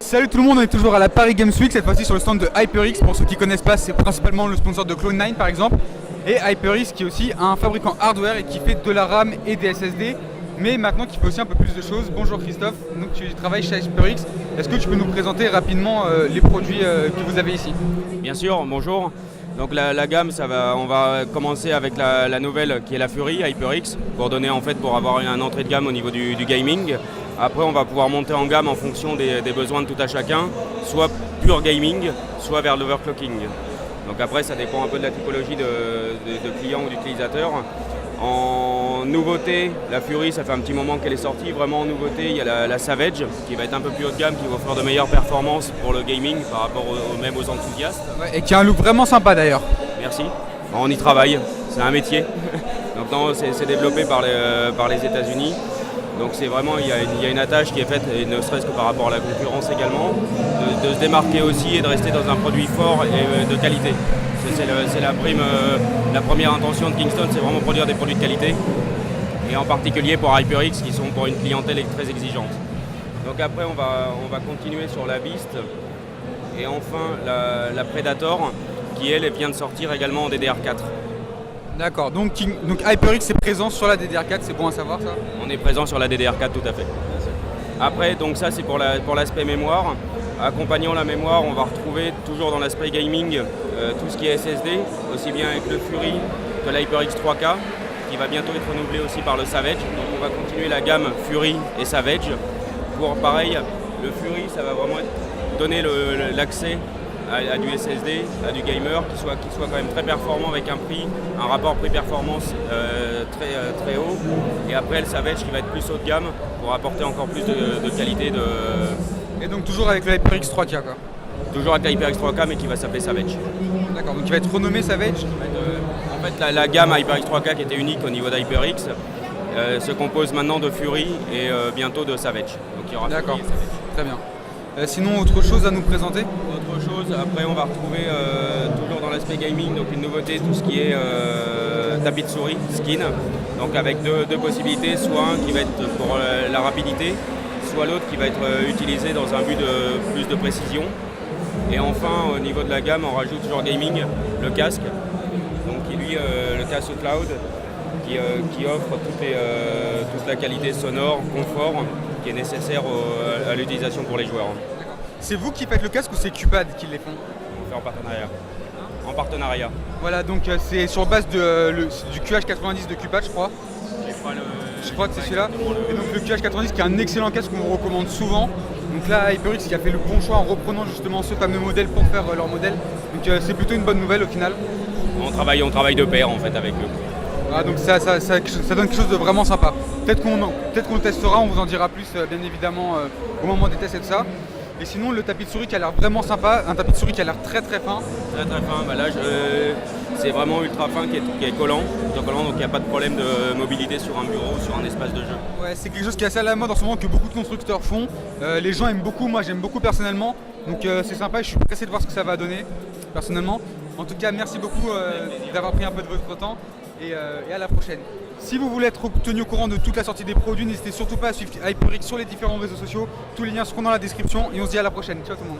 Salut tout le monde, on est toujours à la Paris Games Week, cette fois-ci sur le stand de HyperX. Pour ceux qui ne connaissent pas, c'est principalement le sponsor de Cloud9 par exemple. Et HyperX qui est aussi un fabricant hardware et qui fait de la RAM et des SSD, mais maintenant qui fait aussi un peu plus de choses. Bonjour Christophe, donc tu travailles chez HyperX. Est-ce que tu peux nous présenter rapidement les produits que vous avez ici? Bien sûr, bonjour. Donc la gamme, on va commencer avec la nouvelle qui est la Fury HyperX pour avoir une entrée de gamme au niveau du gaming. Après, on va pouvoir monter en gamme en fonction des besoins de tout à chacun, soit pure gaming, soit vers l'overclocking. Donc après, ça dépend un peu de la typologie de client ou d'utilisateur. En nouveauté, la Fury, ça fait un petit moment qu'elle est sortie. Vraiment en nouveauté, il y a la Savage qui va être un peu plus haut de gamme, qui va offrir de meilleures performances pour le gaming par rapport même aux enthousiastes. Ouais, et qui a un look vraiment sympa d'ailleurs. Merci. On y travaille, c'est un métier. Donc c'est développé par les États-Unis. Donc c'est vraiment, il y a une attache qui est faite, et ne serait-ce que par rapport à la concurrence également, de se démarquer aussi et de rester dans un produit fort et de qualité. C'est la première intention de Kingston, c'est vraiment produire des produits de qualité. Et en particulier pour HyperX qui sont pour une clientèle très exigeante. Donc après on va continuer sur la Beast et enfin la Predator qui elle vient de sortir également en DDR4. D'accord, donc HyperX est présent sur la DDR4, c'est bon à savoir ça? On est présent sur la DDR4 tout à fait. Après, donc ça c'est pour l'aspect mémoire. Accompagnant la mémoire, on va retrouver toujours dans l'aspect gaming tout ce qui est SSD, aussi bien avec le Fury que l'HyperX 3K, qui va bientôt être renouvelé aussi par le Savage. Donc on va continuer la gamme Fury et Savage. Pour pareil, le Fury, ça va vraiment donner l'accès à du SSD, à du gamer, qui soit quand même très performant avec un rapport prix-performance très haut. Et après le Savage qui va être plus haut de gamme pour apporter encore plus de qualité. Et donc toujours avec le HyperX 3K quoi? Toujours avec l'HyperX 3K mais qui va s'appeler Savage. D'accord, donc il va être renommé Savage? En fait la gamme HyperX 3K qui était unique au niveau d'HyperX se compose maintenant de Fury et bientôt de Savage. Donc il y aura D'accord, très bien. Sinon, autre chose à nous présenter? Autre chose, après on va retrouver toujours dans l'aspect gaming, donc une nouveauté, tout ce qui est tapis de souris, skin, donc avec deux possibilités, soit un qui va être pour la rapidité, soit l'autre qui va être utilisé dans un but de plus de précision. Et enfin, au niveau de la gamme, on rajoute toujours gaming, le casque, donc qui lui, le casque cloud, qui offre toute la qualité sonore, confort, qui est nécessaire à l'utilisation pour les joueurs. C'est vous qui faites le casque ou c'est Cupad qui les font? On fait en partenariat. En partenariat. Voilà, donc c'est sur base du QH90 de Cupad, je crois. Je crois que c'est celui-là. Et donc le QH90 qui est un excellent casque qu'on vous recommande souvent. Donc là, HyperX qui a fait le bon choix en reprenant justement ce fameux modèle pour faire leur modèle. Donc c'est plutôt une bonne nouvelle au final. On travaille de pair en fait avec eux. Ah, donc ça donne quelque chose de vraiment sympa. Peut-être qu'on le testera, on vous en dira plus bien évidemment au moment des tests et tout ça. Et sinon le tapis de souris qui a l'air vraiment sympa, un tapis de souris qui a l'air très fin. Très fin, bah là c'est vraiment ultra fin qui est collant, donc il n'y a pas de problème de mobilité sur un bureau ou sur un espace de jeu. Ouais, c'est quelque chose qui est assez à la mode en ce moment que beaucoup de constructeurs font. Les gens aiment beaucoup, moi j'aime beaucoup personnellement. Donc c'est sympa et je suis pressé de voir ce que ça va donner personnellement. En tout cas merci beaucoup d'avoir pris un peu de votre temps. Et à la prochaine. Si vous voulez être tenu au courant de toute la sortie des produits, n'hésitez surtout pas à suivre HyperX sur les différents réseaux sociaux. Tous les liens seront dans la description et on se dit à la prochaine. Ciao tout le monde.